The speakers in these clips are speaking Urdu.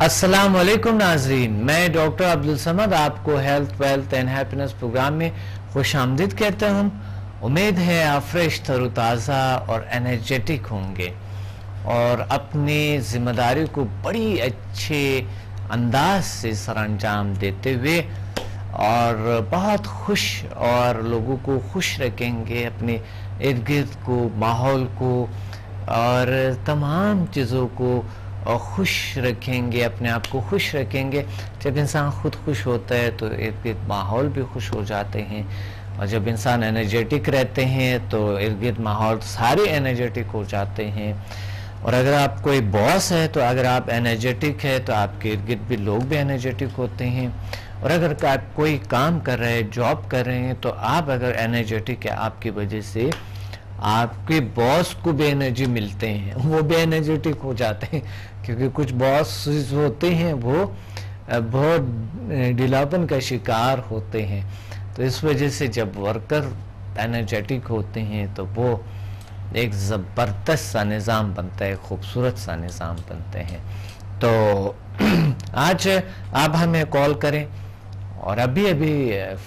السلام علیکم ناظرین، میں ڈاکٹر عبدالصمد آپ کو health wealth and happiness programme میں خوش آمدید کہتا ہوں۔ امید ہے آپ فریش تر و تازہ اور انرجیٹک ہوں گے اور اپنی ذمہ داری کو بڑی اچھے انداز سے سر انجام دیتے ہوئے اور بہت خوش اور لوگوں کو خوش رکھیں گے، اپنے ارد گرد کو، ماحول کو اور تمام چیزوں کو خوش رکھیں گے، اپنے آپ کو خوش رکھیں گے۔ جب انسان خود خوش ہوتا ہے تو ارد گرد ماحول بھی خوش ہو جاتے ہیں، اور جب انسان انرجیٹک رہتے ہیں تو ارد گرد ماحول سارے انرجیٹک ہو جاتے ہیں۔ اور اگر آپ کوئی باس ہے تو اگر آپ انرجیٹک ہے تو آپ کے ارد گرد بھی لوگ بھی انرجیٹک ہوتے ہیں، اور اگر آپ کوئی کام کر رہے ہیں، جاب کر رہے ہیں، تو آپ اگر انرجیٹک ہے آپ کی وجہ سے آپ کے باس کو بھی انرجی ملتے ہیں، وہ بھی انرجیٹک ہو جاتے ہیں، کیونکہ کچھ باس ہوتے ہیں وہ بہت ڈھیلاپن کا شکار ہوتے ہیں، تو اس وجہ سے جب ورکر انرجیٹک ہوتے ہیں تو وہ ایک زبردست سا نظام بنتا ہے، خوبصورت سا نظام بنتے ہیں۔ تو آج آپ ہمیں کال کریں اور ابھی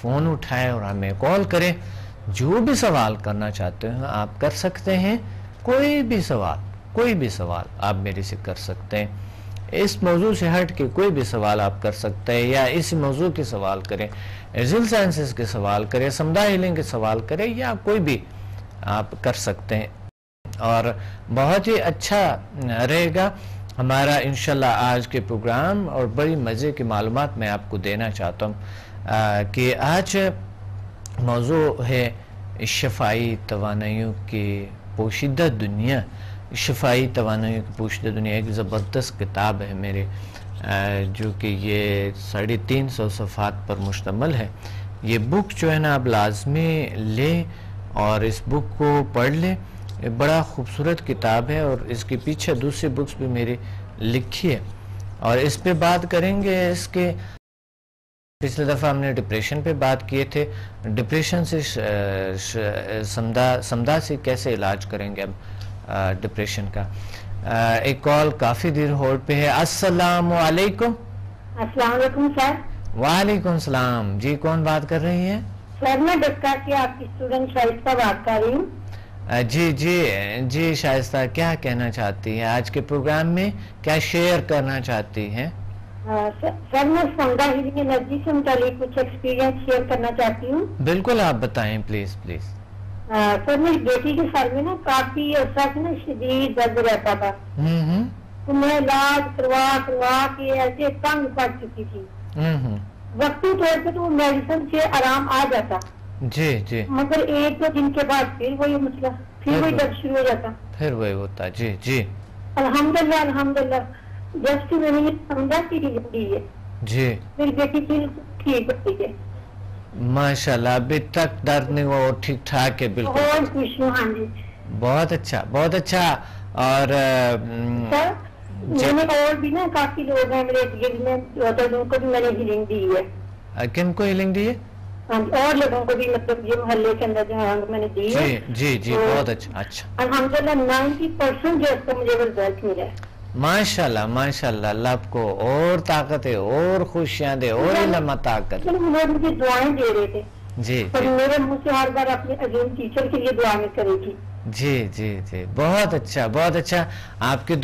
فون اٹھائیں اور ہمیں کال کریں، جو بھی سوال کرنا چاہتے ہیں آپ کر سکتے ہیں، کوئی بھی سوال آپ میرے سے کر سکتے ہیں، اس موضوع سے ہٹ کے کوئی بھی سوال آپ کر سکتے ہیں، یا اس موضوع کے سوال کریں، ذیل سائنسز کے سوال کریں، سمدھا ہیلنگ کے سوال کریں، یا کوئی بھی آپ کر سکتے ہیں، اور بہت ہی اچھا رہے گا ہمارا انشاءاللہ آج کے پروگرام۔ اور بڑی مزے کی معلومات میں آپ کو دینا چاہتا ہوں کہ آج موضوع ہے شفائی توانائیوں کی پوشیدہ دنیا۔ شفائی توانائیوں کی پوشیدہ دنیا ایک زبردست کتاب ہے میرے، جو کہ یہ 350 صفحات پر مشتمل ہے۔ یہ بک جو ہے نا آپ لازمی لیں اور اس بک کو پڑھ لیں، یہ بڑا خوبصورت کتاب ہے، اور اس کے پیچھے دوسری بکس بھی میری لکھی ہے، اور اس پہ بات کریں گے۔ اس کے پچھلے دفعہ ہم نے ڈپریشن پہ بات کیے تھے، ڈپریشن سے سمدھا سے کیسے علاج کریں گے ہم ڈپریشن کا۔ ایک کال کافی دیر ہولڈ پہ ہے۔ السلام علیکم۔ السلام علیکم سر۔ وعلیکم السلام جی، کون بات کر رہی ہیں؟ سر میں ڈسکا کی آپ کی اسٹوڈنٹ شائستہ بات کر رہی ہوں۔ جی شائستہ، کیا کہنا چاہتی ہیں آج کے پروگرام میں، کیا شیئر کرنا چاہتی ہیں؟ سر میں سمدھا ہیلنگ انرجی سے متعلق کچھ ایکسپیرینس شیئر کرنا چاہتی ہوں۔ بالکل، آپ بتائیں پلیز۔ سر میری بیٹی کے سر میں نا کافی عرصہ سے نا شدید درد رہتا تھا، تو میں علاج کروا کے ایسے تنگ پڑ چکی تھی، وقتی طور پہ تو وہ میڈیسن سے آرام آ جاتا، جی، مگر 1-2 دن کے بعد پھر وہی مسئلہ، پھر وہی درد شروع ہو جاتا، پھر وہی ہوتا۔ جی الحمدللہ جب سے میں نے یہ سمجھا کی دی ہے جی، میری بیٹی ٹھیک ہوتی ہے ماشاءاللہ، ابھی تک درد نہیں ہوا اور ٹھیک ٹھاک ہے، بالکل بہت خوش ہوں۔ ہاں جی، بہت اچھا۔ اور سر میں اور بھی نا کافی لوگ ہیں میرے گرد میں، ان کو بھی میں نے ہیلنگ دی ہے۔ کن کو ہیلنگ دی ہے؟ ہاں جی، اور لوگوں کو بھی، مطلب یہ محلے کے اندر جو ہے میں نے دی ہے۔ جی، بہت اچھا۔ الحمدللہ 90% جو اس کا مجھے رزلٹ ملا ہے۔ ماشاءاللہ، اللہ آپ کو اور طاقت ہے، اور خوشیاں دے، اور علم عطا کر۔ لوگ مجھے دعائیں دے رہے تھے، جی، اور میرے منہ سے ہر بار اپنے عظیم ٹیچر کے لیے دعائیں کرے گی۔ جی، بہت اچھا۔ آپ کی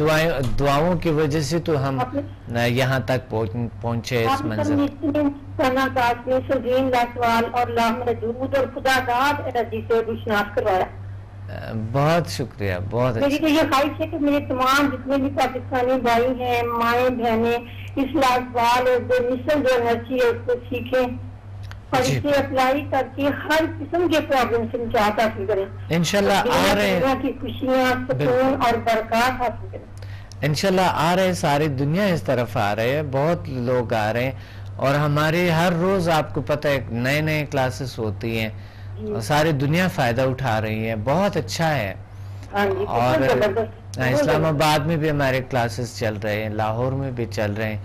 دعاؤں کی وجہ سے تو ہم یہاں تک پہنچے اس منزل۔ اور خدا داد انرجی سے روشناس کروایا۔ بہت شکریہ، بہت میری تو یہ خواہش ہے کہ میرے تمام جتنے بھی پاکستانی بھائی ہیں، مائیں بہنیں، اس لازوال اور بے مثل جو انرجی ہے اس کو سیکھیں اور اسے اپلائی کر کے ہر قسم کے پرابلم سے نجات حاصل کریں، انشاءاللہ آ رہے ہیں کی خوشیاں، سکون اور برکات حاصل کریں۔ انشاءاللہ آ رہے ہیں، ساری دنیا اس طرف آ رہے ہیں، بہت لوگ آ رہے ہیں، اور ہماری ہر روز آپ کو پتہ ہے نئے کلاسز ہوتی ہیں، ساری دنیا فائدہ اٹھا رہی ہے، بہت اچھا ہے۔ اور اسلام آباد میں بھی ہمارے کلاسز چل رہے ہیں، لاہور میں بھی چل رہے ہیں،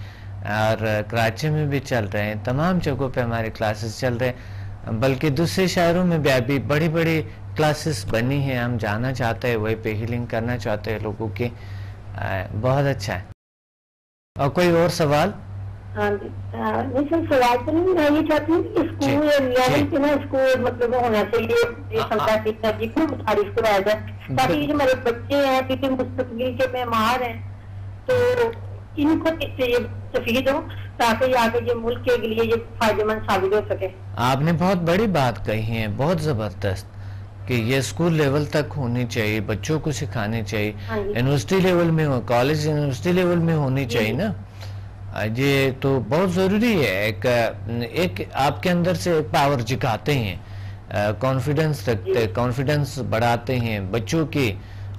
اور کراچی میں بھی چل رہے ہیں، تمام جگہوں پہ ہمارے کلاسز چل رہے ہیں، بلکہ دوسرے شہروں میں بھی ابھی بڑی کلاسز بنی ہیں، ہم جانا چاہتے ہیں، وہی پہ ہیلنگ کرنا چاہتے ہیں لوگوں کی، بہت اچھا ہے۔ اور کوئی اور سوال؟ ہاں جی نہیں سر سوال تو نہیں، میں یہ چاہتی ہوں کہ اسکول لیول پہ نا اسکول مطلب ہونا چاہیے کو متعارف کرایا جائے تاکہ جو ہمارے بچے ہیں کیونکہ مستقبل کے معمار ہیں تو ان کو یہ تفہیم ہو تاکہ یہ آگے یہ ملک کے لیے یہ فائدہ مند ثابت ہو سکے. آپ نے بہت بڑی بات کہی ہے، بہت زبردست، کہ یہ اسکول لیول تک ہونی چاہیے، بچوں کو سکھانی چاہیے، یونیورسٹی لیول میں ہو، کالج یونیورسٹی لیول میں ہونی چاہیے نا. یہ تو بہت ضروری ہے، ایک آپ کے اندر سے پاور جگاتے ہیں، کانفیڈنس رکھتے، کانفیڈنس بڑھاتے ہیں بچوں کی.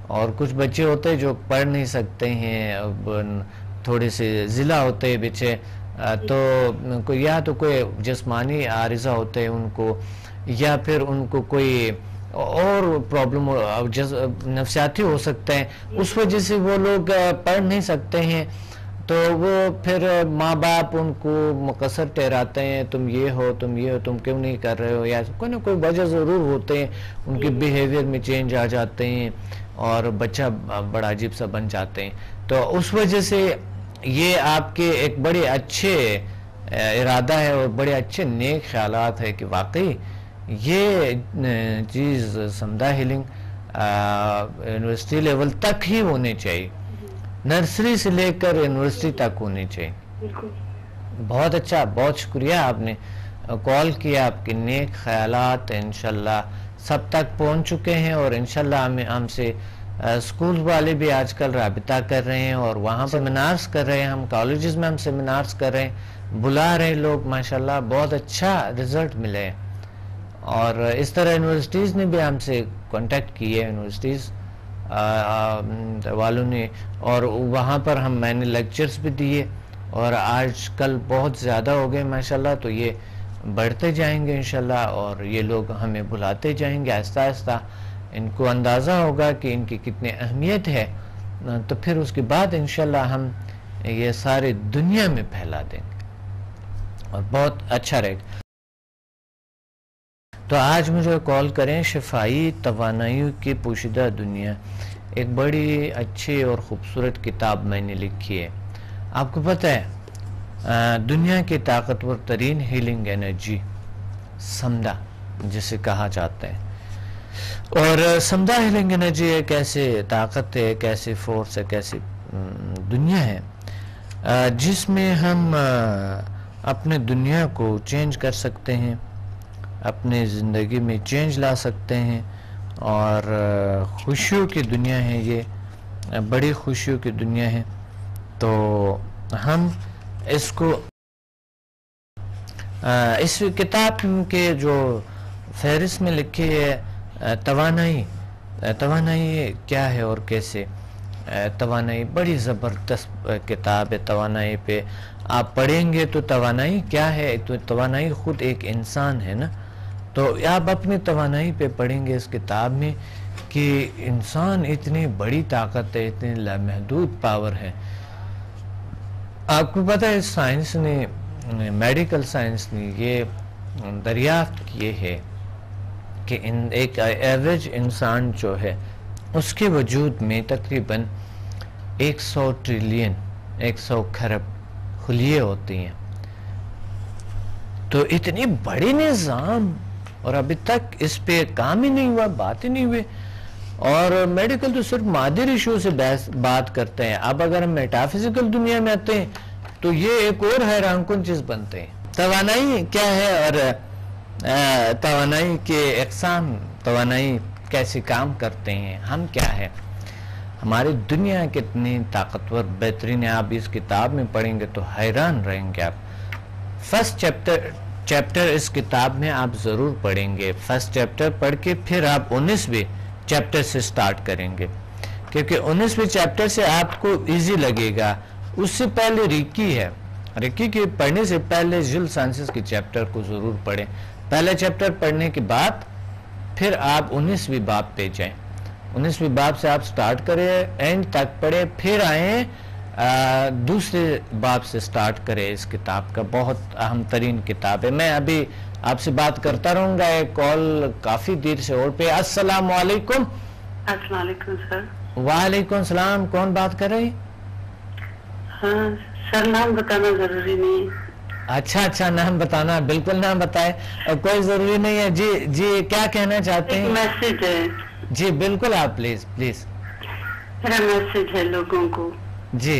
اور کچھ بچے ہوتے جو پڑھ نہیں سکتے ہیں، تھوڑے سے ضلع ہوتے بچے، تو یا تو کوئی جسمانی عارضہ ہوتے ہیں ان کو، یا پھر ان کو کوئی اور پرابلم نفسیاتی ہو سکتے ہیں، اس وجہ سے وہ لوگ پڑھ نہیں سکتے ہیں. تو وہ پھر ماں باپ ان کو مقصر ٹھہراتے ہیں، تم یہ ہو، تم یہ ہو، تم کیوں نہیں کر رہے ہو، یا کوئی نہ کوئی وجہ ضرور ہوتے ہیں، ان کے بیہیویئر میں چینج آ جاتے ہیں اور بچہ بڑا عجیب سا بن جاتے ہیں. تو اس وجہ سے یہ آپ کے ایک بڑے اچھے ارادہ ہے اور بڑے اچھے نیک خیالات ہے کہ واقعی یہ چیز سمدہ ہیلنگ یونیورسٹی لیول تک ہی ہونی چاہیے، نرسری سے لے کر یونیورسٹی تک ہونی چاہیے. بہت اچھا، بہت شکریہ آپ نے کال کیا، آپ کے نیک خیالات انشاءاللہ سب تک پہنچ چکے ہیں، اور انشاءاللہ ہم سے اسکول والے بھی آج کل رابطہ کر رہے ہیں اور وہاں سیمینارز کر رہے ہیں، ہم کالجز میں ہم سیمینارز کر رہے ہیں، بلا رہے ہیں لوگ، ماشاءاللہ بہت اچھا رزلٹ ملے ہیں. اور اس طرح یونیورسٹیز نے بھی ہم سے کانٹیکٹ کیے، یونیورسٹیز والوں نے، اور وہاں پر میں نے لیکچرز بھی دیے، اور آج کل بہت زیادہ ہو گئے ماشاءاللہ. تو یہ بڑھتے جائیں گے انشاءاللہ، اور یہ لوگ ہمیں بلاتے جائیں گے آہستہ آہستہ، ان کو اندازہ ہوگا کہ ان کی کتنی اہمیت ہے، تو پھر اس کے بعد انشاءاللہ ہم یہ سارے دنیا میں پھیلا دیں گے اور بہت اچھا رہے گا. تو آج مجھے کال کریں، شفائی توانائیوں کی پوشیدہ دنیا، ایک بڑی اچھی اور خوبصورت کتاب میں نے لکھی ہے. آپ کو پتہ ہے دنیا کی طاقتور ترین ہیلنگ انرجی سمدہ جسے کہا جاتا ہے، اور سمدہ ہیلنگ انرجی ایک ایسے طاقت ہے، ایک ایسی فورس ہے، ایک ایسی دنیا ہے جس میں ہم اپنے دنیا کو چینج کر سکتے ہیں، اپنے زندگی میں چینج لا سکتے ہیں، اور خوشیوں کی دنیا ہے، یہ بڑی خوشیوں کی دنیا ہے. تو ہم اس کو اس کتاب کے جو فہرست میں لکھی ہے توانائی کیا ہے اور کیسے، توانائی بڑی زبردست کتاب ہے. توانائی پہ آپ پڑھیں گے تو توانائی کیا ہے، تو توانائی خود ایک انسان ہے نا. تو آپ اپنی توانائی پہ پڑھیں گے اس کتاب میں کہ انسان اتنی بڑی طاقت ہے، اتنی لامحدود پاور ہے. آپ کو پتہ ہے سائنس نے، میڈیکل سائنس نے یہ دریافت کیے ہے کہ ایک ایوریج انسان جو ہے اس کے وجود میں تقریباً 100 ٹریلین 100 کھرب خلیے ہوتی ہیں. تو اتنی بڑی نظام، اور ابھی تک اس پہ کام ہی نہیں ہوا، بات ہی نہیں ہوئی. اور میڈیکل تو صرف مادی ریشو سے بات کرتے ہیں. اب اگر ہم میٹافزیکل دنیا میں آتے ہیں تو یہ ایک اور حیران کن چیز بنتے ہیں. توانائی کیا ہے اور توانائی کے اقسام، توانائی کیسے کام کرتے ہیں، ہم کیا ہے، ہماری دنیا کتنی طاقتور بہترین ہے. آپ اس کتاب میں پڑھیں گے تو حیران رہیں گے. آپ فرسٹ چیپٹر اس کتاب میں آپ ضرور پڑھیں گے. فرسٹ چیپٹر پڑھ کے پھر آپ 19ویں چیپٹر سے سٹارٹ کریں گے، کیونکہ 19ویں چیپٹر سے آپ کو ایزی لگے گا. اس سے پہلے ریکی ہے، ریکی کے پڑھنے سے پہلے جل سائنسز کے چیپٹر کو ضرور پڑھیں. پہلا چیپٹر پڑھنے کے بعد پھر آپ 19ویں باب پہ جائیں. 19ویں باب سے آپ سٹارٹ کریں، اینڈ تک پڑھیں، پھر آئیں دوسرے باب سے سٹارٹ کریں. اس کتاب کا بہت اہم ترین کتاب ہے. میں ابھی آپ سے بات کرتا رہوں گا. ایک کال کافی دیر سے اور پہ. السلام علیکم. السلام علیکم سر. وعلیکم السلام. کون بات کر رہی؟ ہاں سر نام بتانا ضروری نہیں ہے. اچھا نام بتانا, بالکل نام بتائے, کوئی ضروری نہیں ہے. جی کیا کہنا چاہتے ہیں؟ میسج ہے. جی بالکل, آپ پلیز. میرا میسج ہے لوگوں کو. جی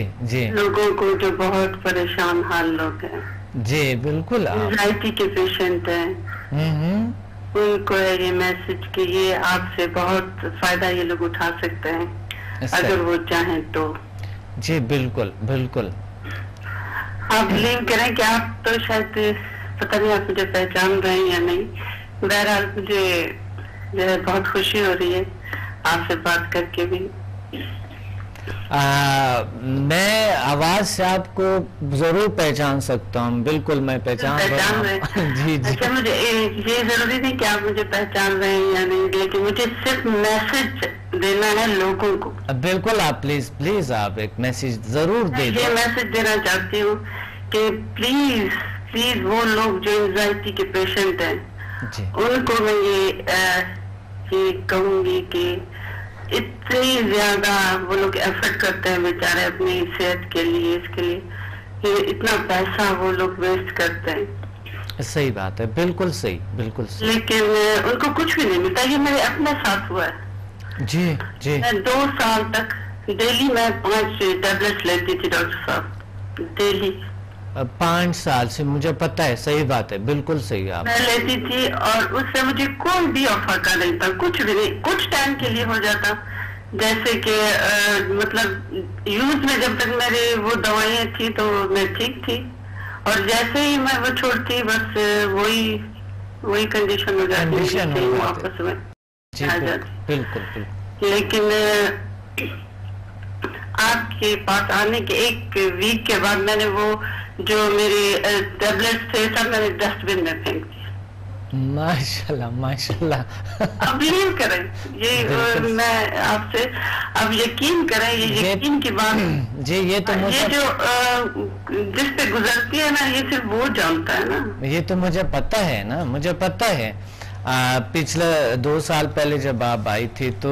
لوگوں کو جو بہت پریشان حال لوگ ہیں. جی بالکل, اینزائٹی کے پیشنٹ ہیں, ان کو یہ میسج کہ یہ آپ سے بہت فائدہ یہ لوگ اٹھا سکتے ہیں اگر وہ چاہیں تو. جی بالکل. آپ بلیو کریں کہ آپ تو شاید پتہ نہیں آپ مجھے پہچان رہے ہیں یا نہیں. بہرحال مجھے جو ہے بہت خوشی ہو رہی ہے آپ سے بات کر کے بھی. میں آواز سے آپ کو ضرور پہچان سکتا ہوں. بالکل میں پہچان رہے ہیں. جی اچھا, مجھے یہ ضروری نہیں کہ آپ مجھے پہچان رہے ہیں یا نہیں, لیکن مجھے صرف میسج دینا ہے لوگوں کو. بالکل, آپ پلیز آپ ایک میسج ضرور دیں. یہ میسج دینا چاہتی ہوں کہ پلیز وہ لوگ جو اینزائٹی کے پیشنٹ ہیں ان کو میں یہ کہوں گی کہ اتنی زیادہ وہ لوگ ایفرٹ کرتے ہیں بیچارے اپنی صحت کے لیے, اس کے لیے اتنا پیسہ وہ لوگ ویسٹ کرتے ہیں. صحیح بات ہے, بالکل صحیح. لیکن ان کو کچھ بھی نہیں ملتا. یہ میرے اپنے ساتھ ہوا ہے. جی میں 2 سال تک ڈیلی میں 5 ٹیبلٹس لیتی تھی ڈاکٹر صاحب, ڈیلی. 5 سال سے مجھے پتا ہے. صحیح بات ہے, بالکل صحیح. آپ میں لیتی تھی اور اس سے مجھے کوئی بھی افاقہ نہیں تھا, کچھ بھی نہیں. کچھ ٹائم کے لیے ہو جاتا, جیسے کہ مطلب یوز میں جب تک میری وہ دوائیں تھی تو میں ٹھیک تھی, اور جیسے ہی میں وہ چھوڑتی بس وہی کنڈیشن ہو جاتی واپس میں آ جاتی. بالکل. لیکن آپ کے پاس آنے کے 1 ویک کے بعد میں نے وہ جو میرے ٹیبلٹس تھے سب میں نے ڈسٹ بن میں پھینک دیا. ماشاءاللہ. اب بلیو کریں, یہ میں آپ سے اب یقین کریں, یہ یقین کی بات. جی یہ جو جس پہ گزرتی ہے نا, یہ صرف وہ جانتا ہے نا. یہ تو مجھے پتا ہے نا, مجھے پتا ہے. پچھلے 2 سال پہلے جب آپ آئی تھی تو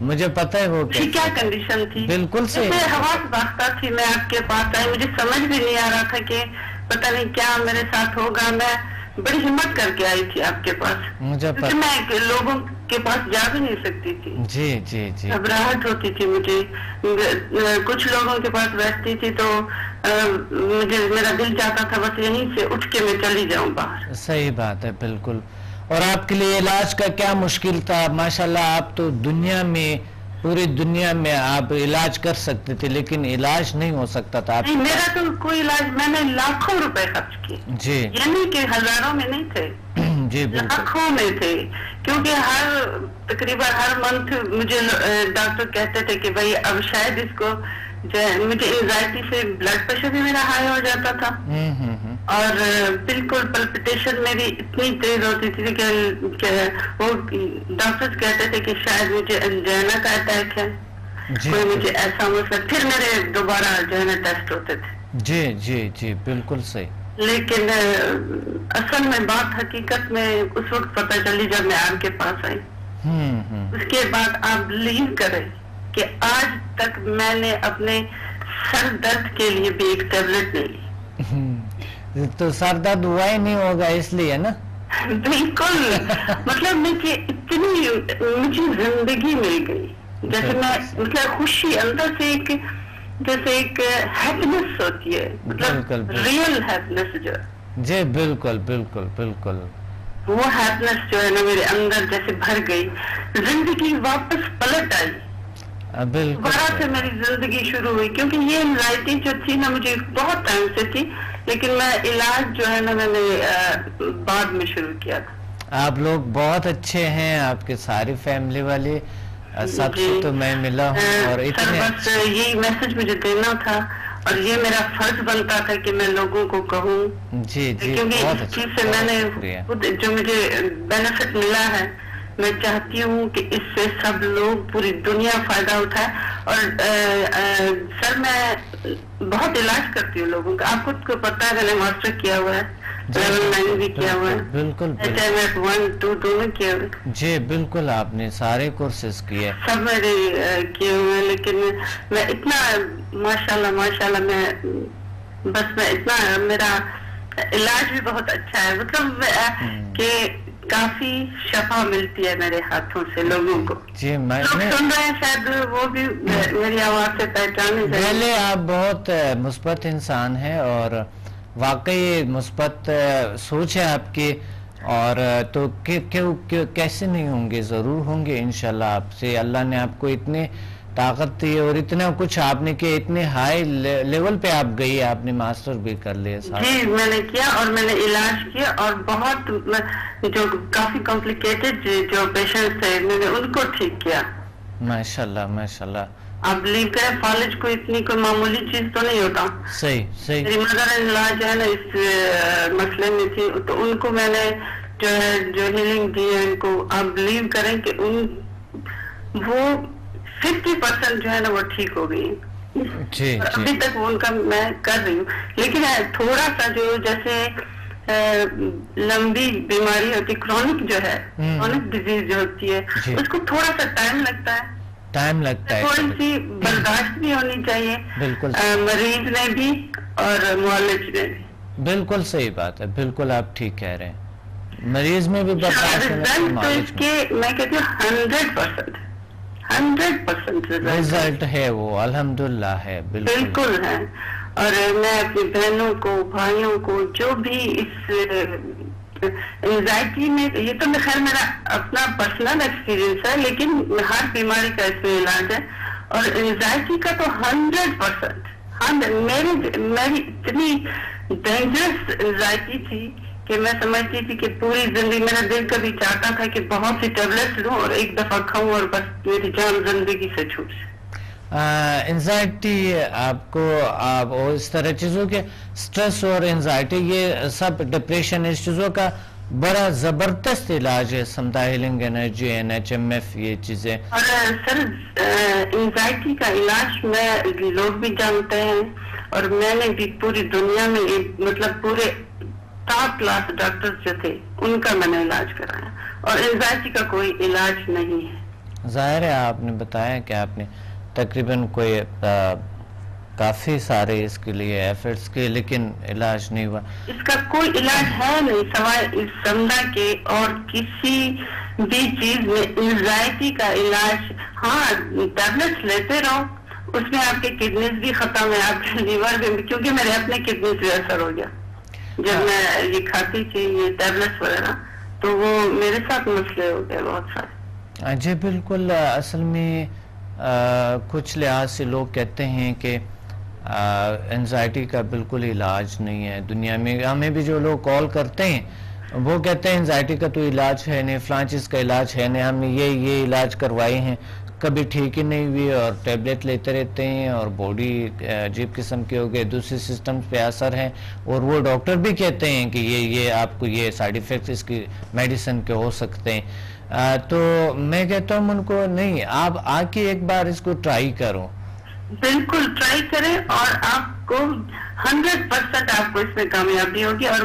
مجھے پتا ہے وہ کیا کنڈیشن تھی. بالکل صحیح. حواس باختہ تھی, میں آپ کے پاس آئی, مجھے سمجھ بھی نہیں آ رہا تھا کہ پتہ نہیں کیا میرے ساتھ ہوگا. میں بڑی ہمت کر کے آئی تھی آپ کے پاس, مجھے کیونکہ میں لوگوں کے پاس جا بھی نہیں سکتی تھی. جی. گھبراہٹ ہوتی تھی مجھے. کچھ لوگوں کے پاس بیٹھتی تھی تو میرا دل چاہتا تھا بس یہیں سے اٹھ کے میں چلی جاؤں باہر. صحیح بات ہے, بالکل. اور آپ کے لیے علاج کا کیا مشکل تھا؟ ماشاءاللہ آپ تو پوری دنیا میں آپ علاج کر سکتے تھے, لیکن علاج نہیں ہو سکتا تھا. نہیں, میرا تو کوئی علاج, میں نے لاکھوں روپے خرچ کیے. جی, یعنی کہ ہزاروں میں نہیں تھے. جی لاکھوں میں تھے, کیونکہ تقریباً ہر منتھ مجھے ڈاکٹر کہتے تھے کہ بھائی اب شاید اس کو مجھے اینزائٹی سے بلڈ پریشر بھی میرا ہائی ہو جاتا تھا, اور بالکل پلپٹیشن میری اتنی تیز ہوتی تھی کہ وہ ڈاکٹر کہتے تھے کہ شاید مجھے انجینا کا اٹیک ہے, کوئی مجھے ایسا مسئلہ. پھر میرے دوبارہ جو ہے نا ٹیسٹ ہوتے تھے. جی بالکل صحیح. لیکن اصل میں بات حقیقت میں اس وقت پتہ چلی جب میں آپ کے پاس آئی. اس کے بعد آپ بلیو کریں کہ آج تک میں نے اپنے سر درد کے لیے بھی ایک ٹیبلٹ نہیں لی. تو سر درد ہوا ہی نہیں ہوگا اس لیے نا. بالکل. مطلب مجھے زندگی مل گئی, جیسے میں مطلب خوشی اندر سے جیسے ایک ہیپینس ہوتی ہے, مطلب ریئل ہیپینس جو. جی بالکل. وہ ہیپینس جو ہے نا میرے اندر جیسے بھر گئی, زندگی واپس پلٹ آئی. دوبارہ سے میری زندگی شروع ہوئی, کیونکہ یہ انزائٹی جو تھی نا مجھے بہت ٹائم سے تھی, لیکن میں علاج جو ہے نا میں نے بعد میں شروع کیا تھا. آپ لوگ بہت اچھے ہیں, آپ کے ساری فیملی والے, سب سے تو میں ملا ہوں. اور بس یہی میسج مجھے دینا تھا, اور یہ میرا فرض بنتا تھا کہ میں لوگوں کو کہوں. جی کیونکہ اس چیز سے میں نے خود جو مجھے بینیفٹ ملا ہے, میں چاہتی ہوں کہ اس سے سب لوگ پوری دنیا فائدہ اٹھائے. اور سر میں بہت علاج کرتی ہوں لوگوں کا, آپ خود کو پتا ہے, میں نے ماسٹر کیا ہوا ہے, لیول 9 بھی کیا ہوا ہے, بالکل 1 2 دونوں کیا ہوا ہے. جی بالکل, آپ نے سارے کورسز کیے, سب میرے کیے ہوئے ہیں. لیکن میں اتنا ماشاءاللہ میں بس میں اتنا, میرا علاج بھی بہت اچھا ہے, مطلب کہ کافی شفا ملتی ہے میرے ہاتھوں سے لوگوں کو. جی میں سن رہے ہیں, شاید وہ بھی میری آواز سے پہچانے جائیں. پہلے آپ بہت مثبت انسان ہیں اور واقعی مثبت سوچ ہے آپ کی, اور تو کیسے نہیں ہوں گے, ضرور ہوں گے انشاءاللہ. آپ سے اللہ نے آپ کو اتنے طاقت دی اور اتنا کچھ آپ نے کیا, اتنے ہائی لیول پہ آپ گئی, آپ نے ماسٹر بھی کر لیا. جی میں نے کیا, اور میں نے علاج کیا, اور بہت جو کافی کمپلیکیٹڈ جو پیشنٹ تھے میں نے ان کو ٹھیک کیا. ماشاءاللہ ماشاءاللہ. آپ بلیو کریں, فالج کو اتنی کوئی معمولی چیز تو نہیں ہوتا. صحیح صحیح. میری مدر ان لا جو ہے نا اس مسئلے میں تھی, تو ان کو میں نے جو ہے جو ہیلنگ دی ہے ان کو, آپ بلیو کریں کہ وہ 50% جو ہے نا وہ ٹھیک ہو گئی. جی ابھی تک وہ ان کا میں کر رہی ہوں, لیکن تھوڑا سا جو جیسے لمبی بیماری ہوتی, کرونک جو ہے, کرونک ڈیزیز جو ہوتی ہے, اس کو تھوڑا سا ٹائم لگتا ہے, تھوڑی سی برداشت بھی ہونی چاہیے. بالکل مریض نے بھی اور معالج نے بھی. بالکل صحیح بات ہے, بالکل آپ ٹھیک کہہ رہے ہیں, مریض میں بھی برداشت تو اس کے میں کہتی ہوں 100% رزلٹ ہے وہ, الحمدللہ ہے. بالکل ہے. اور میں اپنی بہنوں کو, بھائیوں کو, جو بھی اس انزائٹی میں, یہ تو خیر میرا اپنا پرسنل ایکسپیرینس ہے, لیکن ہر بیماری کا اس میں علاج ہے. اور انزائٹی کا تو 100%. میری اتنی ڈینجرس انزائٹی تھی کہ میں سمجھتی تھی کہ پوری زندگی, میرا دل کبھی چاہتا تھا کہ بہت سی ٹیبلٹس لوں اور ایک دفعہ کھاؤں اور بس میری جان زندگی سے چھوٹ جائے. انزائٹی آپ کو, آپ اس طرح چیزوں کے سٹریس اور انزائٹی, یہ سب ڈپریشن, اس چیزوں کا بڑا زبردست علاج ہے سمدھا ہیلنگ انرجی, NHMF, یہ چیزیں. اور سر انزائٹی کا علاج میں لوگ بھی جانتے ہیں, اور میں نے بھی پوری دنیا میں مطلب پورے ٹاپ کلاس ڈاکٹر جو تھے ان کا میں نے علاج کرایا, اور انزائٹی کا کوئی علاج نہیں ہے. ظاہر ہے آپ نے بتایا کہ آپ نے تقریباً کوئی کافی سارے اس کے لیے ایفرٹس کیے, لیکن علاج نہیں ہوا. اس کا کوئی علاج ہے نہیں سوائے سمدھا کے, اور کسی بھی چیز میں انزائٹی کا علاج. ہاں ٹیبلٹس لیتے رہو, اس میں آپ کے کڈنیز بھی ختم ہے, آپ کے لیور بھی, کیونکہ میرے اپنے کڈنیز پہ اثر ہو گیا جب میں یہ کھاتی تھی یہ ٹیبلٹس وغیرہ, تو وہ میرے ساتھ مسئلے ہو گئے بہت سارے. جی بالکل. اصل میں کچھ لحاظ سے لوگ کہتے ہیں کہ انزائٹی کا بالکل علاج نہیں ہے دنیا میں. ہمیں بھی جو لوگ کال کرتے ہیں وہ کہتے ہیں انزائٹی کا تو علاج ہے نہیں, فلاں چیز کا علاج ہے نہیں, ہم نے یہ علاج کروائے ہیں, کبھی ٹھیک ہی نہیں ہوئی, اور ٹیبلٹ لیتے رہتے ہیں, اور باڈی عجیب قسم کی ہو گئے, دوسری سسٹمز پہ اثر ہے, اور وہ ڈاکٹر بھی کہتے ہیں کہ یہ آپ کو یہ سائیڈ ایفیکٹس اس کی میڈیسن کے ہو سکتے ہیں. تو میں کہتا ہوں ان کو نہیں, آپ آ کے ایک بار اس کو ٹرائی کرو. بالکل ٹرائی کریں, اور آپ کو 100% آپ کو اس میں کامیابی ہوگی. اور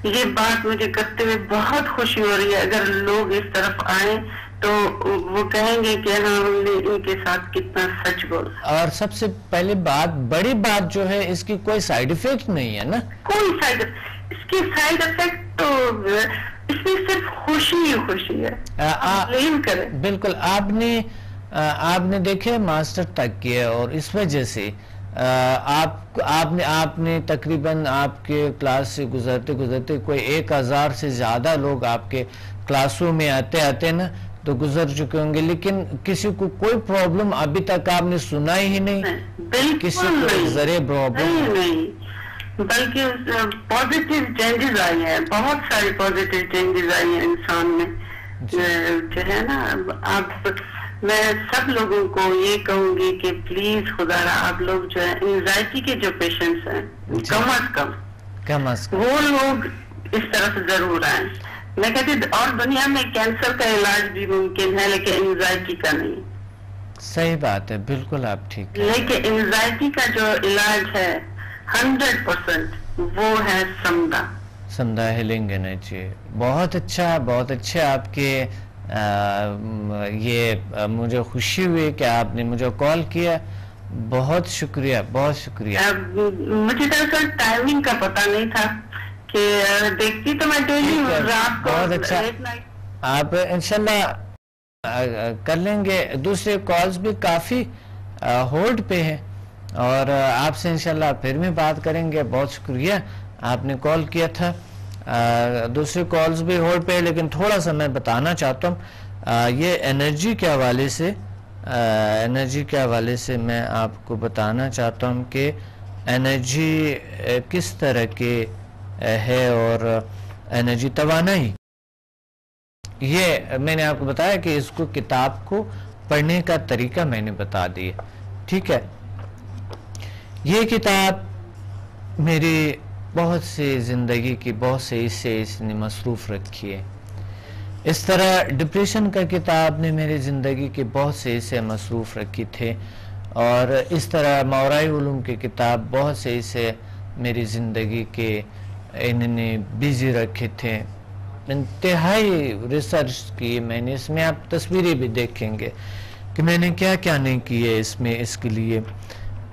یہ بات مجھے کرتے ہوئے بہت خوشی ہو رہی ہے, اگر لوگ اس طرف آئیں تو وہ کہیں گے کہ ہاں ہم نے ان کے ساتھ کتنا سچ بولا. اور سب سے پہلے بڑی بات جو ہے, اس کی کوئی سائیڈ ایفیکٹ نہیں ہے نا, کوئی اس کی سائیڈ ایفیکٹ تو اس میں صرف خوشی ہی خوشی ہے. کریں بالکل. آپ نے دیکھے ماسٹر تک کیا, اور اس وجہ سے آپ نے تقریباً آپ کے کلاس سے گزرتے کوئی 1000 سے زیادہ لوگ آپ کے کلاسوں میں آتے نا تو گزر چکے ہوں گے, لیکن کسی کو کوئی پرابلم ابھی تک آپ نے سنا ہی نہیں, کسی کو ذرے پرابلم نہیں, بلکہ پازیٹیو چینجز آئی ہیں, بہت ساری پازیٹیو چینجز آئی ہیں انسان میں. جو ہے نا, میں سب لوگوں کو یہ کہوں گی کہ پلیز خدا را آپ لوگ جو ہے انزائٹی کے جو پیشنٹس ہیں کم از کم وہ لوگ اس طرف ضرور آئیں. میں کہتی اور دنیا میں کینسر کا علاج بھی ممکن ہے, لیکن انزائٹی کا نہیں. صحیح بات ہے, بالکل آپ ٹھیک. لیکن انزائٹی کا جو علاج ہے 100% وہ ہے سمدھا ہیلنگ انرجی. بہت اچھا آپ کے یہ مجھے خوشی ہوئی کہ آپ نے مجھے کال کیا. بہت شکریہ، بہت شکریہ. مجھے دراصل ٹائمنگ کا پتہ نہیں تھا کہ دیکھتی تو میں ڈیلی رات کو. بہت اچھا، آپ انشاءاللہ کر لیں گے. دوسرے کالز بھی کافی ہولڈ پہ ہیں اور آپ سے انشاءاللہ پھر بھی بات کریں گے. بہت شکریہ آپ نے کال کیا تھا. دوسرے کالز بھی ہولڈ پہ ہیں، لیکن تھوڑا سا میں بتانا چاہتا ہوں یہ انرجی کے حوالے سے میں آپ کو بتانا چاہتا ہوں کہ انرجی کس طرح کے ہے اور انرجی توانائی. یہ میں نے آپ کو بتایا کہ اس کو کتاب کو پڑھنے کا طریقہ میں نے بتا دیا. ٹھیک ہے، یہ کتاب میری بہت سے زندگی کی بہت سے حصے اس نے مصروف رکھی ہے. اس طرح ڈپریشن کا کتاب نے میری زندگی کے بہت سے حصے مصروف رکھی تھے، اور اس طرح ماورائی علوم کی کتاب بہت سے حصے میری زندگی کے انہوں نے بیزی رکھے تھے. انتہائی ریسرچ کی میں نے اس میں. آپ تصویریں بھی دیکھیں گے کہ میں نے کیا کیا نہیں کی ہے اس میں. اس کے لیے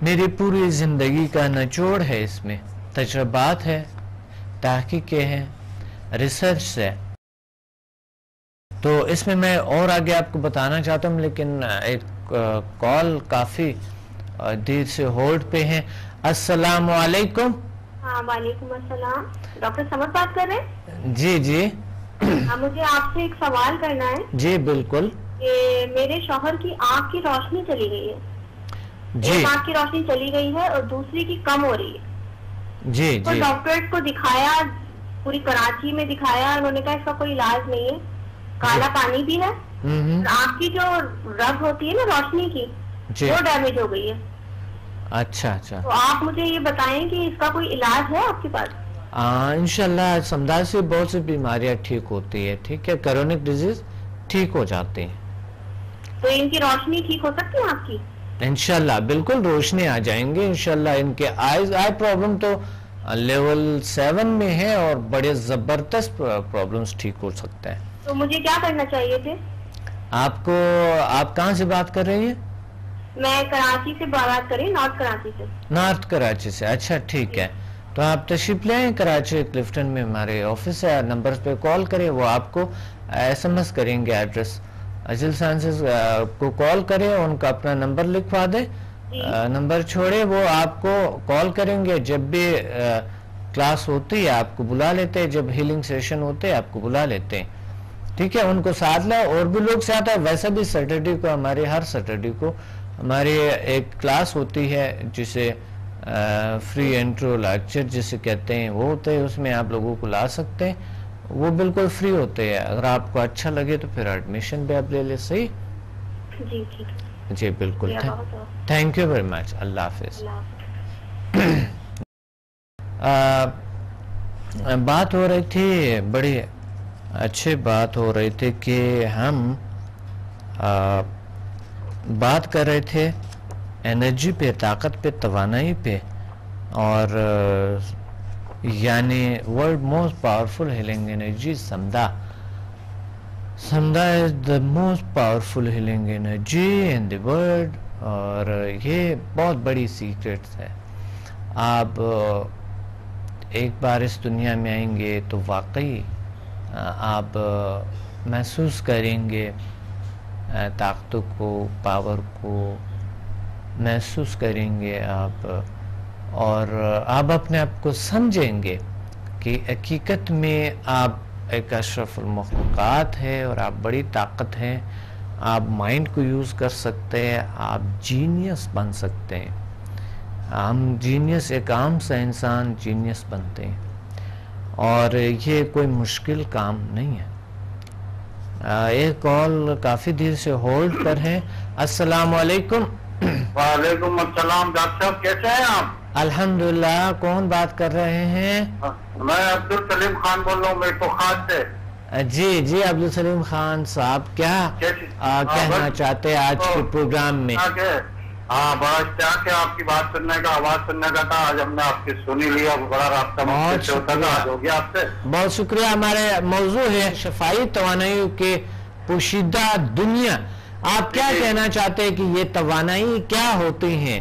میری پوری زندگی کا نچوڑ ہے، اس میں تجربات ہے، تحقیقیں ہیں، ریسرچ ہے. تو اس میں اور آگے آپ کو بتانا چاہتا ہوں، لیکن ایک کال کافی دیر سے ہولڈ پہ ہیں. السلام علیکم. ہاں وعلیکم السلام. ڈاکٹر سمر بات کر رہے ہیں؟ جی جی. مجھے آپ سے ایک سوال کرنا ہے. جی بالکل. کہ میرے شوہر کی آنکھ کی روشنی چلی گئی ہے. جی. ایک آنکھ کی روشنی چلی گئی ہے اور دوسری کی کم ہو رہی ہے. جی تو جی. ڈاکٹر کو دکھایا، پوری کراچی میں دکھایا، انہوں نے کہا اس کا کوئی علاج نہیں ہے. کالا پانی بھی ہے، آنکھ کی جو رگ ہوتی ہے نا روشنی کی، وہ ڈیمیج ہو گئی ہے. اچھا اچھا. تو آپ مجھے یہ بتائیں کہ اس کا کوئی علاج ہے آپ کے پاس؟ انشاءاللہ سمداد سے بہت سی بیماریاں ٹھیک ہوتی ہے. ٹھیک ہے، کرونک ڈیزیز ٹھیک ہو جاتے ہیں. تو ان کی روشنی ٹھیک ہو سکتی ہے آپ کی؟ انشاءاللہ بالکل روشنی آ جائیں گے انشاءاللہ. ان کے آئی پرابلم تو لیول 7 میں ہے اور بڑے زبردست پرابلمز ٹھیک ہو سکتا ہے. تو مجھے کیا کرنا چاہیے تھے؟ آپ کہاں سے بات کر رہی ہیں؟ میں کراچی سے بات کر رہی ہوں، نارتھ کراچی سے. نارتھ کراچی سے. اچھا ٹھیک ہے، تو آپ تشریف لے آئیں کراچی کلفٹن میں. ہمارے آفس ہے، نمبر پہ کال کریں، وہ آپ کو ایس ایم ایس کریں گے. ایڈریس اجل سائنسز کو کال کریں، ان کا اپنا نمبر لکھوا دیں، نمبر چھوڑے، وہ آپ کو کال کریں گے. جب بھی کلاس ہوتی ہے آپ کو بلا لیتے ہیں، جب ہیلنگ سیشن ہوتے ہیں آپ کو بلا لیتے ہیں. ٹھیک ہے، ان کو ساتھ لیں. اور بھی لوگ ساتھ ہیں. ویسے بھی سیٹرڈے کو ہر سیٹرڈے کو ہماری ایک کلاس ہوتی ہے جسے فری انٹرو لیکچر جسے کہتے ہیں، وہ ہوتے ہیں. اس میں آپ لوگوں کو لا سکتے ہیں، وہ بالکل فری ہوتے ہیں. اگر آپ کو اچھا لگے تو پھر ایڈمیشن بھی آپ لے لیں. صحیح؟ جی ٹھیک. جی بالکل. Thank you very much. اللہ حافظ. بات ہو رہی تھی، بڑی اچھی بات ہو رہی تھی کہ ہم بات کر رہے تھے انرجی پہ، طاقت پہ، توانائی پہ، اور یعنی world most powerful healing energy سمدھا is the most powerful healing energy in the world. اور یہ بہت بڑی سیکرٹس ہے. آپ ایک بار اس دنیا میں آئیں گے تو واقعی آپ محسوس کریں گے طاقتوں کو، پاور کو محسوس کریں گے آپ، اور آپ اپنے آپ کو سمجھیں گے کہ حقیقت میں آپ ایک اشرف المخلوقات ہے اور آپ بڑی طاقت ہیں. آپ مائنڈ کو یوز کر سکتے ہیں، آپ جینیس بن سکتے ہیں. ہم جینیس، ایک عام سا انسان جینیس بنتے ہیں، اور یہ کوئی مشکل کام نہیں ہے. ایک کال کافی دیر سے ہولڈ پر ہے. السلام علیکم. وعلیکم السلام. ڈاکٹر صاحب کیسے ہیں آپ؟ الحمدللہ. کون بات کر رہے ہیں؟ میں عبدالسلیم خان بول رہا ہوں میٹھو خان سے. جی جی عبدالسلیم خان صاحب، کیا کہنا چاہتے ہیں آج کے پروگرام میں؟ ہاں بڑا اشتیاق ہے آپ کی بات سننے کا، آواز سننے کا تھا. آج ہم نے آپ کی سنی لیا، بڑا رابطہ ہو گیا آپ سے. بہت شکریہ. ہمارے موضوع ہے شفائی توانائی کے پوشیدہ دنیا. آپ کیا کہنا چاہتے ہیں کہ یہ توانائی کیا ہوتی ہیں؟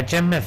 HMF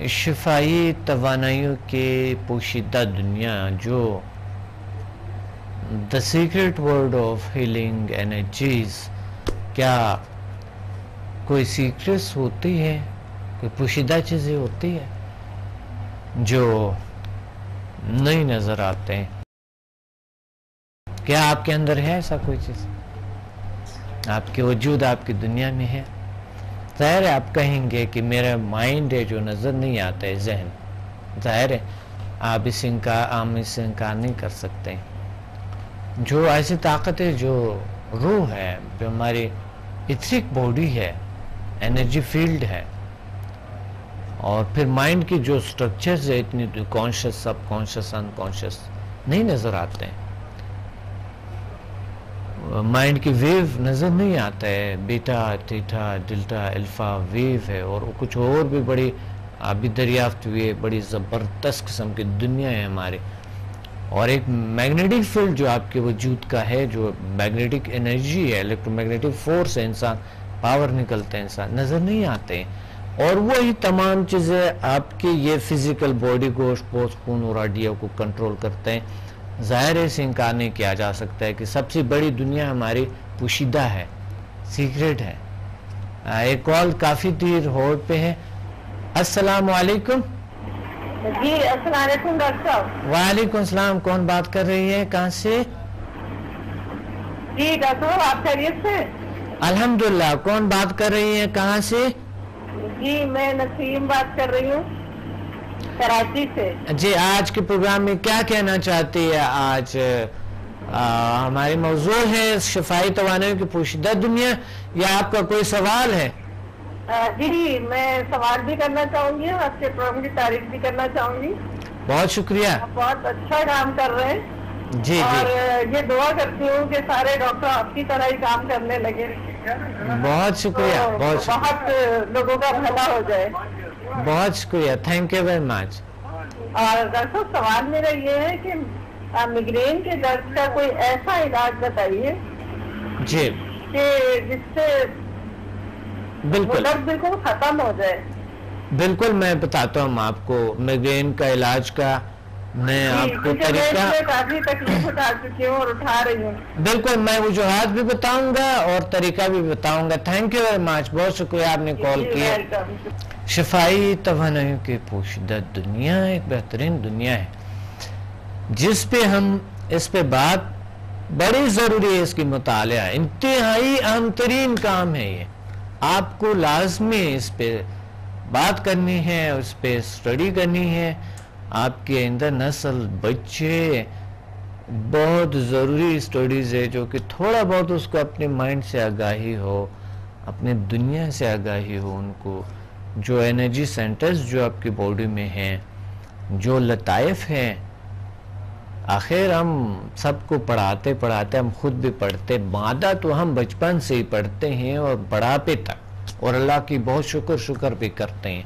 شفائی توانائیوں کے پوشیدہ دنیا جو the secret world of healing energies, کیا کوئی سیکرٹس ہوتی ہے، کوئی پوشیدہ چیزیں ہوتی ہے جو نہیں نظر آتے ہیں؟ کیا آپ کے اندر ہے ایسا کوئی چیز؟ آپ کے وجود آپ کی دنیا میں ہے؟ ظاہر ہے آپ کہیں گے کہ میرا مائنڈ ہے جو نظر نہیں آتا ہے، ذہن، ظاہر ہے آپ اس سے انکار نہیں کر سکتے. جو ایسی طاقت ہے، جو روح ہے، جو ہماری ایتھرک باڈی ہے، انرجی فیلڈ ہے، اور پھر مائنڈ کی جو سٹرکچرز ہے، اتنی کانشیس، سب کانشیس، ان کانشیس نہیں نظر آتے ہیں. مائنڈ کی ویو نظر نہیں آتا ہے، بیٹا، تھیٹا، ڈیلٹا، الفا ویو ہے، اور کچھ اور بھی بڑی ابھی دریافت ہوئی ہے، بڑی زبردست قسم کی دنیا ہے ہمارے. اور ایک میگنیٹک فیلڈ جو آپ کے وجود کا ہے، جو میگنیٹک انرجی ہے، الیکٹرو میگنیٹک فورس ہے، انسان پاور نکلتے ہیں، انسان نظر نہیں آتے ہیں. اور وہی تمام چیزیں آپ کی یہ فزیکل باڈی، گوشت پوست، خون اور ہڈیوں کو کنٹرول کرتے ہیں. ظاہر ہے سے انکار نہیں کیا جا سکتا ہے کہ سب سے بڑی دنیا ہماری پوشیدہ ہے، سیکرٹ ہے. ایک کال کافی دیر ہولڈ پہ ہے. السلام علیکم. جی السلام علیکم ڈاکٹر صاحب. وعلیکم السلام. کون بات کر رہی ہے، کہاں سے؟ جی ڈاکٹر صاحب آپ خیریت سے؟ الحمدللہ. کون بات کر رہی ہے، کہاں سے؟ جی میں نسیم بات کر رہی ہوں کراچی سے. جی آج کے پروگرام میں کیا کہنا چاہتی ہے؟ آج ہماری موضوع ہے شفائی توانائی کی پوشیدہ دنیا، یا آپ کا کوئی سوال ہے؟ جی میں سوال بھی کرنا چاہوں گی، آپ کے پروگرام کی تعریف بھی کرنا چاہوں گی. بہت شکریہ. آپ بہت اچھا کام کر رہے ہیں. جی اور جی یہ دعا کرتی ہوں کہ سارے ڈاکٹر آپ کی طرح ہی کام کرنے لگے. بہت شکریہ. بہت لوگوں کا بھلا ہو جائے. بہت شکریہ. تھینک یو ویری مچ. اور ڈاکٹر صاحب سوال میرا یہ ہے کہ میگرین کے درد کا کوئی ایسا علاج بتائیے جی کہ جس سے بالکل درد بالکل ختم ہو جائے. بالکل میں بتاتا ہوں آپ کو میگرین کا علاج کا. میں آپ کو طریقہ کافی تکلیف اٹھا چکی ہوں اور اٹھا رہی ہوں. بالکل میں وجوہات بھی بتاؤں گا اور طریقہ بھی بتاؤں گا. Thank you very much. بہت شکریہ آپ نے کال کیا. شفائی توانائیوں کی پوشیدہ دنیا ایک بہترین دنیا ہے جس پہ ہم اس پہ بات بڑی ضروری ہے. اس کی مطالعہ انتہائی اہم ترین کام ہے. یہ آپ کو لازمی اس پہ بات کرنی ہے، اس پہ اسٹڈی کرنی ہے. آپ کے اندر نسل بچے بہت ضروری اسٹڈیز ہے جو کہ تھوڑا بہت اس کو اپنے مائنڈ سے آگاہی ہو، اپنے دنیا سے آگاہی ہو. ان کو جو انرجی سینٹرز جو آپ کی باڈی میں ہیں، جو لطائف ہیں، آخر ہم سب کو پڑھاتے ہم خود بھی پڑھتے. مادہ تو ہم بچپن سے ہی پڑھتے ہیں اور بڑھاپے تک، اور اللہ کی بہت شکر بھی کرتے ہیں.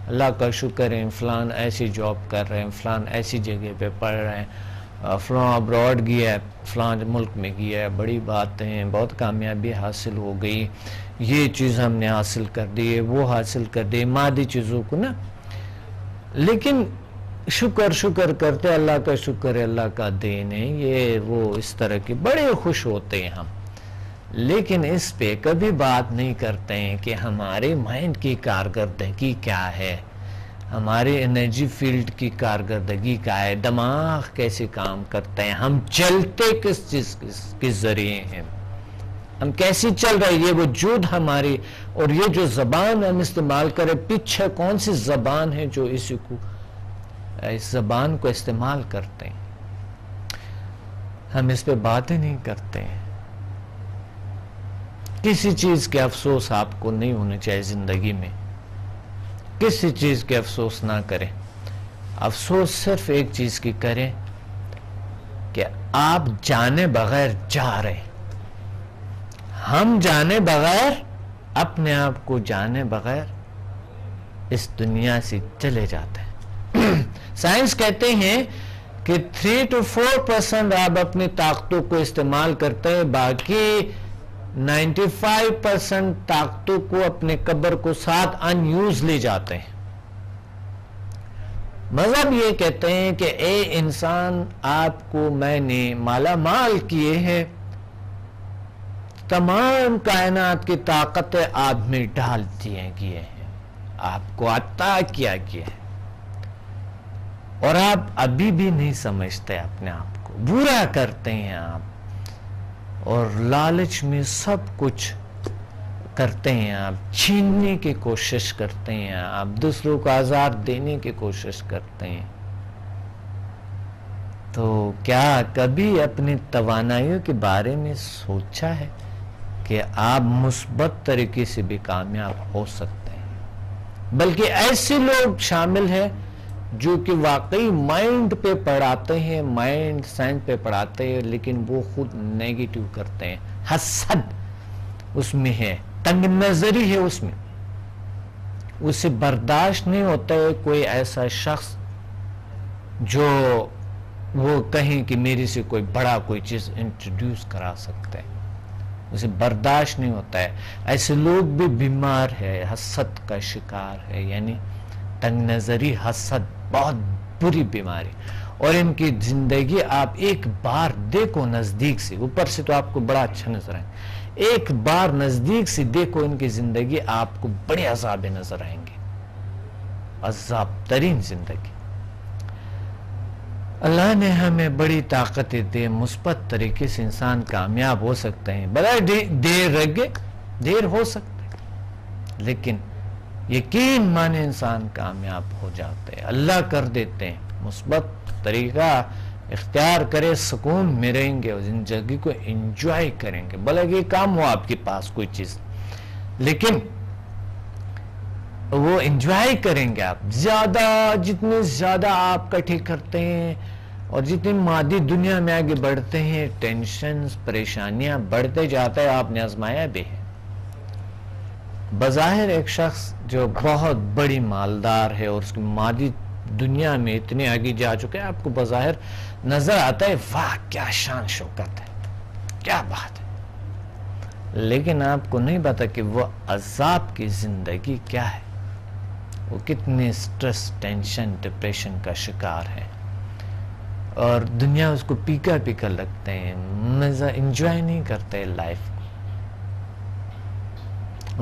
اللہ کا شکر ہے فلان ایسی جاب کر رہے ہیں، فلان ایسی جگہ پہ پڑھ رہے ہیں، فلان ابراڈ گیا ہے، فلان ملک میں گیا ہے، بڑی بات ہیں، بہت کامیابی حاصل ہو گئی، یہ چیز ہم نے حاصل کر دی ہے، وہ حاصل کر دی، مادی چیزوں کو نا. لیکن شکر کرتے، اللہ کا شکر ہے، اللہ کا دین ہے، یہ وہ اس طرح کے بڑے خوش ہوتے ہیں ہم. لیکن اس پہ کبھی بات نہیں کرتے ہیں کہ ہمارے مائنڈ کی کارکردگی کیا ہے، ہمارے انرجی فیلڈ کی کارکردگی کیا ہے، دماغ کیسے کام کرتے ہیں، ہم چلتے کس چیز کے ذریعے ہیں، ہم کیسی چل رہے ہیں، یہ وجود ہماری، اور یہ جو زبان ہم استعمال کریں، پیچھے کون سی زبان ہے جو اس زبان کو استعمال کرتے ہیں. ہم اس پہ باتیں نہیں کرتے ہیں. کسی چیز کے افسوس آپ کو نہیں ہونے چاہیے زندگی میں، کسی چیز کے افسوس نہ کریں. افسوس صرف ایک چیز کی کریں کہ آپ جانے بغیر جا رہے. ہم جانے بغیر، اپنے آپ کو جانے بغیر اس دنیا سے چلے جاتے ہیں. سائنس کہتے ہیں کہ 3 to 4% آپ اپنی طاقتوں کو استعمال کرتے ہیں، باقی 95% طاقتوں کو اپنے قبر کو ساتھ ان یوز لے جاتے ہیں. مذہب یہ کہتے ہیں کہ اے انسان، آپ کو میں نے مالا مال کیے ہیں، تمام کائنات کی طاقتیں آپ میں ڈال دیے گئے ہیں، آپ کو عطا کیا گیا ہے، اور آپ ابھی بھی نہیں سمجھتے اپنے آپ کو، برا کرتے ہیں آپ، اور لالچ میں سب کچھ کرتے ہیں آپ، چھیننے کی کوشش کرتے ہیں آپ، دوسروں کو آزار دینے کی کوشش کرتے ہیں۔ تو کیا کبھی اپنی توانائیوں کے بارے میں سوچا ہے کہ آپ مثبت طریقے سے بھی کامیاب ہو سکتے ہیں؟ بلکہ ایسے لوگ شامل ہیں جو کہ واقعی مائنڈ پہ پڑھاتے ہیں، مائنڈ سائنس پہ پڑھاتے ہیں، لیکن وہ خود نیگیٹو کرتے ہیں، حسد اس میں ہے، تنگ نظری ہے اس میں، اسے برداشت نہیں ہوتا ہے کوئی ایسا شخص جو وہ کہیں کہ میرے سے کوئی بڑا کوئی چیز انٹروڈیوس کرا سکتا ہے، اسے برداشت نہیں ہوتا ہے۔ ایسے لوگ بھی بیمار ہے، حسد کا شکار ہے، یعنی تنگ نظری، حسد بہت بری بیماری، اور ان کی زندگی آپ ایک بار دیکھو نزدیک سے، اوپر سے تو آپ کو بڑا اچھا نظر آئے، ایک بار نزدیک سے دیکھو ان کی زندگی، آپ کو بڑے عذاب نظر آئیں گے، عذاب ترین زندگی۔ اللہ نے ہمیں بڑی طاقتیں دے، مثبت طریقے سے انسان کامیاب ہو سکتے ہیں، بڑا دیر لگے، دیر ہو سکتے ہیں، لیکن یقین مانے انسان کامیاب ہو جاتے ہیں، اللہ کر دیتے ہیں، مثبت طریقہ اختیار کرے، سکون میں رہیں گے اور زندگی کو انجوائے کریں گے، بھلے یہ کام ہو آپ کے پاس کوئی چیز، لیکن وہ انجوائے کریں گے آپ، زیادہ جتنے زیادہ آپ کٹھی کرتے ہیں اور جتنی مادی دنیا میں آگے بڑھتے ہیں، ٹینشنز، پریشانیاں بڑھتے جاتا ہے، آپ نے آزمایا بھی ہے۔ بظاہر ایک شخص جو بہت بڑی مالدار ہے اور اس کی مادی دنیا میں اتنے آگے جا چکے ہیں، آپ کو بظاہر نظر آتا ہے واہ کیا شان شوکت ہے، کیا بات ہے، لیکن آپ کو نہیں پتا کہ وہ عذاب کی زندگی کیا ہے، وہ کتنے سٹریس، ٹینشن، ڈپریشن کا شکار ہے، اور دنیا اس کو پیکا پیکا لگتے ہیں، مزہ انجوائے نہیں کرتے لائف کو،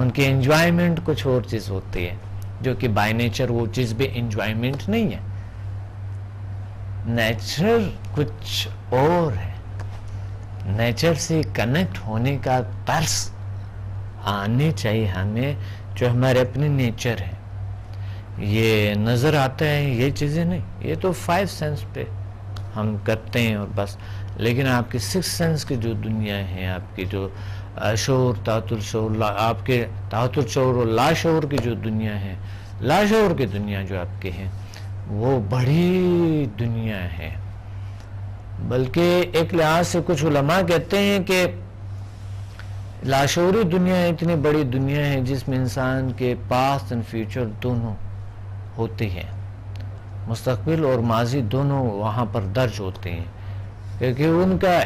ان کی انجوائمنٹ کچھ اور چیز ہوتی ہے جو کہ بائی نیچر وہ چیز بھی انجوائمنٹ نہیں ہے، نیچر کچھ اور ہے، نیچر سے کنیکٹ ہونے کا طرز آنے چاہیے ہمیں، جو ہمارے اپنے نیچر ہے، یہ نظر آتا ہے یہ چیزیں نہیں، یہ تو 5 سینس پہ ہم کرتے ہیں اور بس، لیکن آپ کے 6 سینس کی جو دنیا ہے، آپ کی جو شعور، تحت الشعور، آپ کے تحت الشعور اور لاشعور کی جو دنیا ہے، لاشعور کی دنیا جو آپ کے ہیں، وہ بڑی دنیا ہے، بلکہ ایک لحاظ سے کچھ علماء کہتے ہیں کہ لاشعوری دنیا اتنی بڑی دنیا ہے جس میں انسان کے پاسٹ اور فیوچر دونوں ہوتے ہیں، مستقبل اور ماضی دونوں وہاں پر درج ہوتے ہیں، کیونکہ ان کا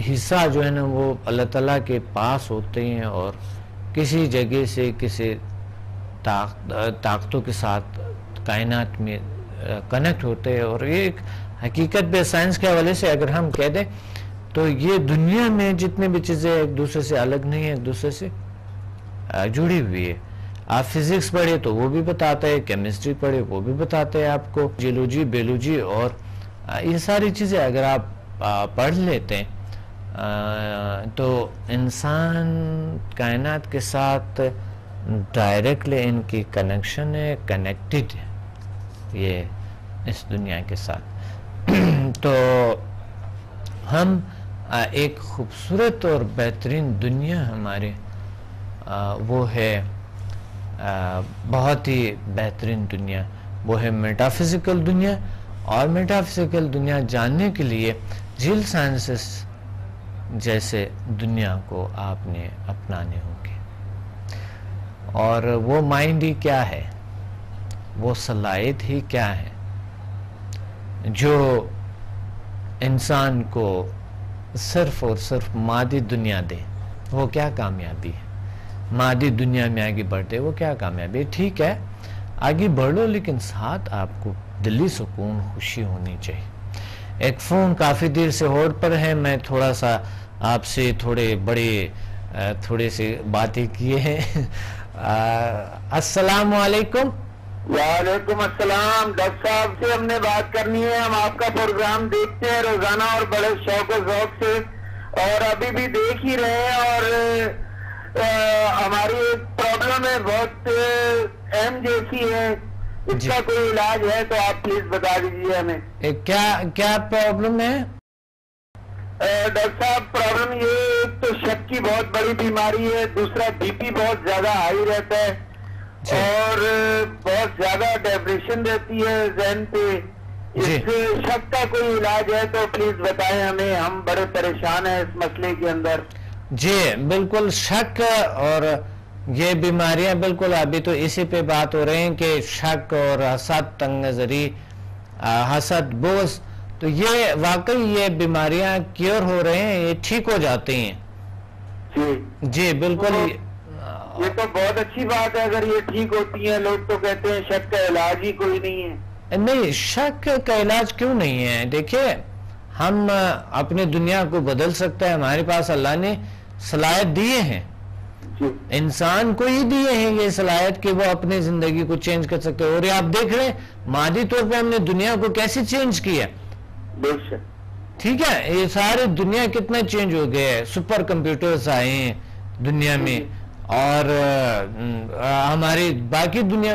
حصہ جو ہے نا وہ اللہ تعالیٰ کے پاس ہوتے ہیں، اور کسی جگہ سے کسی طاقتوں کے ساتھ کائنات میں کنیکٹ ہوتے ہیں، اور یہ ایک حقیقت پہ سائنس کے حوالے سے اگر ہم کہہ دیں تو یہ دنیا میں جتنے بھی چیزیں ایک دوسرے سے الگ نہیں ہیں، ایک دوسرے سے جڑی ہوئی ہے۔ آپ فزکس پڑھے تو وہ بھی بتاتے ہیں، کیمسٹری پڑھے وہ بھی بتاتے ہیں آپ کو، جیولوجی، بیولوجی، اور یہ ساری چیزیں اگر آپ پڑھ لیتے ہیں تو انسان کائنات کے ساتھ ڈائریکٹلی ان کی کنیکشن ہے، کنیکٹڈ ہے یہ اس دنیا کے ساتھ۔ تو ہم ایک خوبصورت اور بہترین دنیا ہمارے وہ ہے، بہت ہی بہترین دنیا، وہ ہے میٹافزیکل دنیا، اور میٹافزیکل دنیا جاننے کے لیے ریل سائنسز جیسے دنیا کو آپ نے اپنانے ہوں گے، اور وہ مائنڈ ہی کیا ہے، وہ صلاحیت ہی کیا ہے جو انسان کو صرف اور صرف مادی دنیا دے، وہ کیا کامیابی ہے، مادی دنیا میں آگے بڑھتے وہ کیا کامیابی ہے۔ ٹھیک ہے، آگے بڑھ لو، لیکن ساتھ آپ کو دلی سکون، خوشی ہونی چاہیے. ایک فون کافی دیر سے ہولڈ پر ہے، میں تھوڑا سا آپ سے تھوڑے سے باتیں کیے ہیں. السلام علیکم. وعلیکم السلام. ڈاکٹر صاحب سے ہم نے بات کرنی ہے. ہم آپ کا پروگرام دیکھتے ہیں روزانہ اور بڑے شوق و ذوق سے، اور ابھی بھی دیکھ ہی رہے ہیں. اور ہماری ایک پرابلم ہے، بہت اہم جیسی ہے، اس کا کوئی علاج ہے تو آپ پلیز بتا دیجیے ہمیں. کیا پرابلم ہے ڈاکٹر صاحب؟ پرابلم یہ ایک تو شک کی بہت بڑی بیماری ہے، دوسرا بی پی بہت زیادہ ہائی رہتا ہے، اور بہت زیادہ ڈپریشن رہتی ہے ذہن پہ. اس شک کا کوئی علاج ہے تو پلیز بتائیں ہمیں، ہم بڑے پریشان ہیں اس مسئلے کے اندر. جی بالکل، شک اور یہ بیماریاں بالکل ابھی تو اسی پہ بات ہو رہے ہیں کہ شک اور حسد، تنگ نظری، حسد، بغض، تو یہ واقعی یہ بیماریاں کیور ہو رہے ہیں، یہ ٹھیک ہو جاتے ہیں. جی بالکل، یہ تو بہت اچھی بات ہے اگر یہ ٹھیک ہوتی ہیں. لوگ تو کہتے ہیں شک کا علاج ہی کوئی نہیں ہے. نہیں، شک کا علاج کیوں نہیں ہے؟ دیکھیں، ہم اپنے دنیا کو بدل سکتے ہیں، ہمارے پاس اللہ نے صلاحیت دیے ہیں، انسان کو ہی دیے ہیں یہ صلاحیت کہ وہ اپنی زندگی کو چینج کر سکتے ہیں. اور یہ آپ دیکھ رہے ہیں مادی طور پہ ہم نے دنیا کو کیسے چینج کیا. ٹھیک ہے، یہ ساری دنیا کتنا چینج ہو گیا ہے. سپر کمپیوٹرز آئے ہیں دنیا میں، اور ہماری باقی دنیا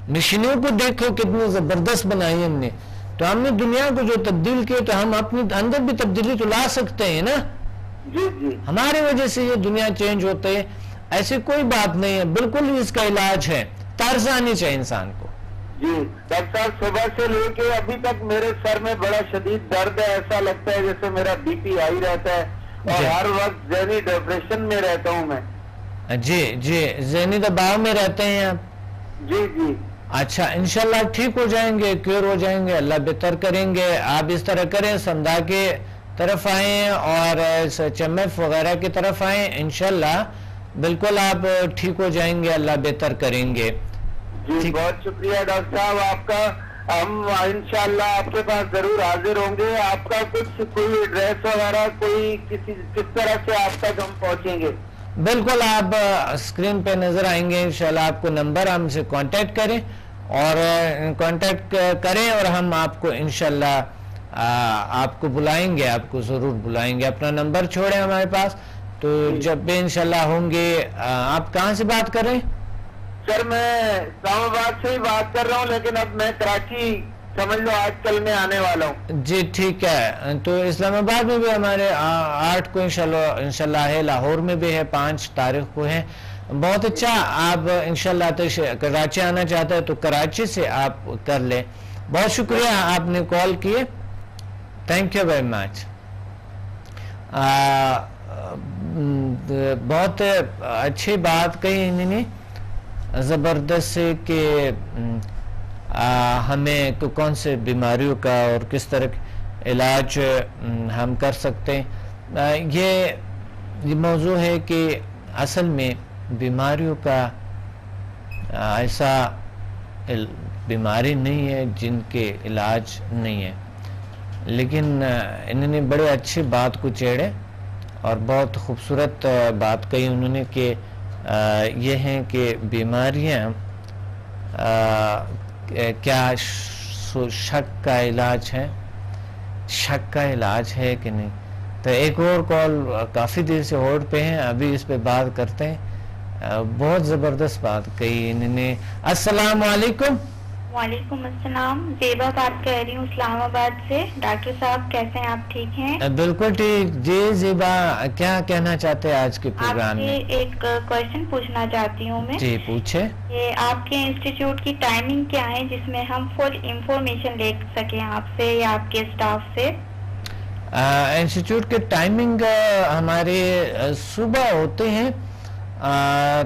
مشینوں کو دیکھو کتنی زبردست بنائی ہم نے. تو ہم نے دنیا کو جو تبدیل کیا تو ہم اپنے اندر بھی تبدیلی تو لا سکتے ہیں نا. ہماری وجہ سے یہ دنیا چینج ہوتے ہے، ایسی کوئی بات نہیں ہے. بالکل ہی اس کا علاج ہے، طرز آنی چاہیے انسان کو. جی ڈاکٹر صاحب، صبح سے لے کے ابھی تک میرے سر میں بڑا شدید درد ہے. ایسا لگتا ہے جیسے میرا بی پی ہائی رہتا ہے، اور ہر وقت ذہنی ڈپریشن میں رہتا ہوں میں. جی ذہنی دباؤ میں رہتے ہیں آپ؟ جی. اچھا، انشاءاللہ ٹھیک ہو جائیں گے، کیور ہو جائیں گے، اللہ بہتر کریں گے. آپ اس طرح کریں، سمدھا کے طرف آئیں اور چمف وغیرہ کی طرف آئیں، انشاءاللہ بالکل آپ ٹھیک ہو جائیں گے، اللہ بہتر کریں گے. جی بہت شکریہ ڈاکٹر صاحب آپ کا. ہم انشاءاللہ آپ کے پاس ضرور حاضر ہوں گے. آپ کا کوئی ایڈریس وغیرہ کس طرح سے آپ تک ہم پہنچیں گے؟ بالکل، آپ اسکرین پہ نظر آئیں گے انشاءاللہ. آپ کو نمبر، ہم سے کانٹیکٹ کریں اور ہم آپ کو انشاءاللہ آپ کو بلائیں گے، آپ کو ضرور بلائیں گے. اپنا نمبر چھوڑیں ہمارے پاس، تو جب بھی انشاءاللہ ہوں گے. آپ کہاں سے بات کر رہے ہیں؟ سر میں اسلام آباد سے ہی بات کر رہا ہوں، لیکن اب میں کراچی سمجھ لو آج کل میں آنے والا ہوں. جی ٹھیک ہے. تو اسلام آباد میں بھی ہمارے 8 کو انشاءاللہ ہے، لاہور میں بھی ہے، 5 تاریخ کو ہے. بہت اچھا. آپ انشاءاللہ کراچی آنا چاہتے ہیں تو کراچی سے آپ کر لیں. بہت شکریہ آپ نے کال کیے. Thank you very much. بہت اچھی بات کہی انہوں نے، زبردست سے، کہ ہمیں کون سے بیماریوں کا اور کس طرح علاج ہم کر سکتے ہیں. یہ موضوع ہے کہ اصل میں بیماریوں کا ایسا بیماری نہیں ہے جن کے علاج نہیں ہے، لیکن انہوں نے بڑے اچھی بات کو چھیڑے اور بہت خوبصورت بات کہی انہوں نے کہ یہ ہیں کہ بیماریاں کیا شک کا علاج ہے، شک کا علاج ہے کہ نہیں. تو ایک اور کال کافی دیر سے ہولڈ پہ ہیں، ابھی اس پہ بات کرتے ہیں. بہت زبردست بات کہی انہوں نے. السلام علیکم. وعلیکم السلام. زیبا بات کر رہی ہوں اسلام آباد سے. ڈاکٹر صاحب کیسے ہیں آپ؟ ٹھیک ہیں؟ بالکل ٹھیک. جی زیبا، کیا کہنا چاہتے ہیں آج کے پروگرام میں؟ آپ سے ایک کویشچن پوچھنا چاہتی ہوں میں. جی پوچھے. یہ آپ کے انسٹیٹیوٹ کی ٹائمنگ کیا ہے جس میں ہم فل انفارمیشن لے سکیں آپ سے یا آپ کے اسٹاف سے؟ انسٹیٹیوٹ کے ٹائمنگ ہمارے صبح ہوتے ہیں،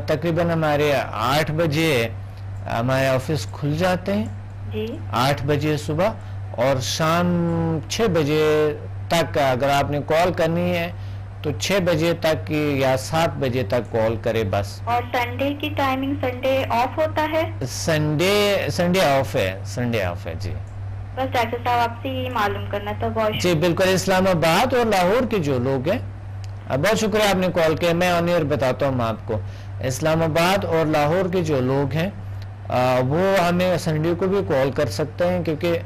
تقریباً ہمارے 8 بجے ہمارے آفس کھل جاتے ہیں. جی 8 بجے صبح، اور شام 6 بجے تک اگر آپ نے کال کرنی ہے تو 6 بجے تک یا 7 بجے تک کال کرے بس. اور سنڈے کی ٹائمنگ سنڈے آف ہوتا ہے؟ سنڈے آف ہے جی. بس ڈاکٹر صاحب آپ سے یہ معلوم کرنا تھا. بہت جی بالکل. اسلام آباد اور لاہور کے جو لوگ ہیں، بہت شکریہ آپ نے کال کیا. میں آن ایئر بتاتا ہوں آپ کو، اسلام آباد اور لاہور کے جو لوگ ہیں وہ ہمیں سنڈے کو بھی کال کر سکتے ہیں، کیونکہ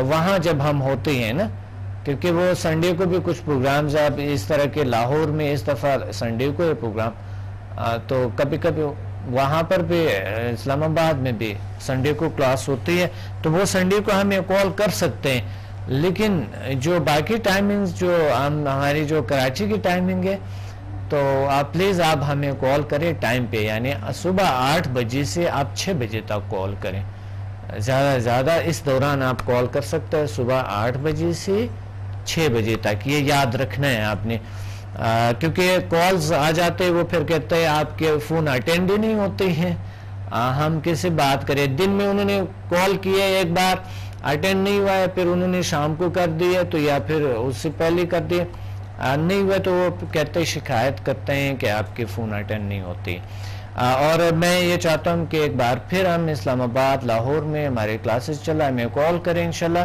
وہاں جب ہم ہوتے ہیں نا، کیونکہ وہ سنڈے کو بھی کچھ پروگرامز اب اس طرح کے لاہور میں اس دفعہ سنڈے کو ہے پروگرام، تو کبھی کبھی وہاں پر بھی اسلام آباد میں بھی سنڈے کو کلاس ہوتی ہے، تو وہ سنڈے کو ہمیں کال کر سکتے ہیں. لیکن جو باقی ٹائمنگز جو ہماری جو کراچی کی ٹائمنگ ہے، تو آپ پلیز آپ ہمیں کال کریں ٹائم پہ، یعنی صبح 8 بجے سے آپ 6 بجے تک کال کریں. زیادہ سے زیادہ اس دوران آپ کال کر سکتے ہیں، صبح 8 بجے سے 6 بجے تک. یہ یاد رکھنا ہے آپ نے، کیونکہ کالز آ جاتے وہ پھر کہتے ہیں آپ کے فون اٹینڈ ہی نہیں ہوتے ہیں. ہم کیسے بات کریں؟ دن میں انہوں نے کال کیا ایک بار اٹینڈ نہیں ہوا ہے، پھر انہوں نے شام کو کر دیا تو یا پھر اس سے پہلے کر دیا نہیں ہوا، تو وہ کہتے شکایت کرتے ہیں کہ آپ کے فون اٹینڈ نہیں ہوتی. اور میں یہ چاہتا ہوں کہ ایک بار پھر ہم اسلام آباد لاہور میں ہمارے کلاسز چلا، ہمیں کال کریں انشاءاللہ.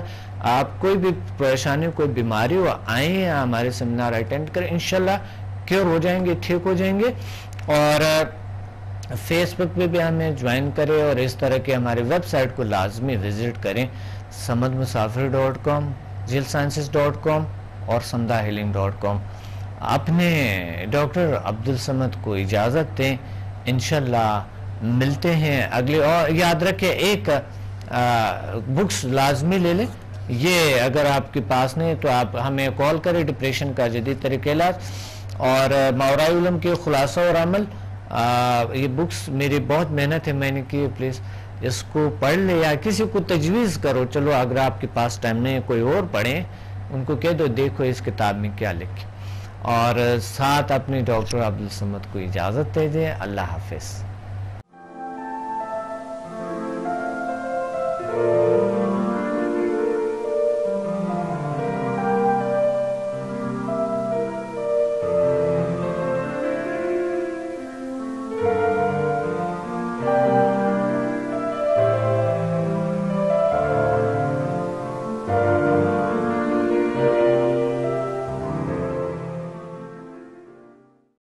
آپ کوئی بھی پریشانی کوئی بیماری ہو آئیں ہمارے سیمینار اٹینڈ کریں، انشاءاللہ کیور ہو جائیں گے، ٹھیک ہو جائیں گے. اور فیس بک پہ بھی ہمیں جوائن کریں، اور اس طرح کے ہمارے ویب سائٹ کو لازمی وزٹ کریں، samadmusafir.com، jilsciences.com اور samdahealing.com. اپنے ڈاکٹر عبدالصمد کو اجازت دیں، انشاءاللہ ملتے ہیں اگلے. اور یاد رکھیں ایک بکس لازمی لے لیں، یہ اگر آپ کے پاس نہیں تو آپ ہمیں کال کریں. ڈپریشن کا جدید طریقہ علاج اور ماورائے علم کے خلاصہ اور عمل، یہ بکس میری بہت محنت ہے میں نے کی. پلیز اس کو پڑھ لے یا کسی کو تجویز کرو. چلو اگر آپ کے پاس ٹائم نہیں ہے کوئی اور پڑھیں، ان کو کہہ دو دیکھو اس کتاب میں کیا لکھے. اور ساتھ اپنے ڈاکٹر عبدالصمد کو اجازت دے دیں. اللہ حافظ.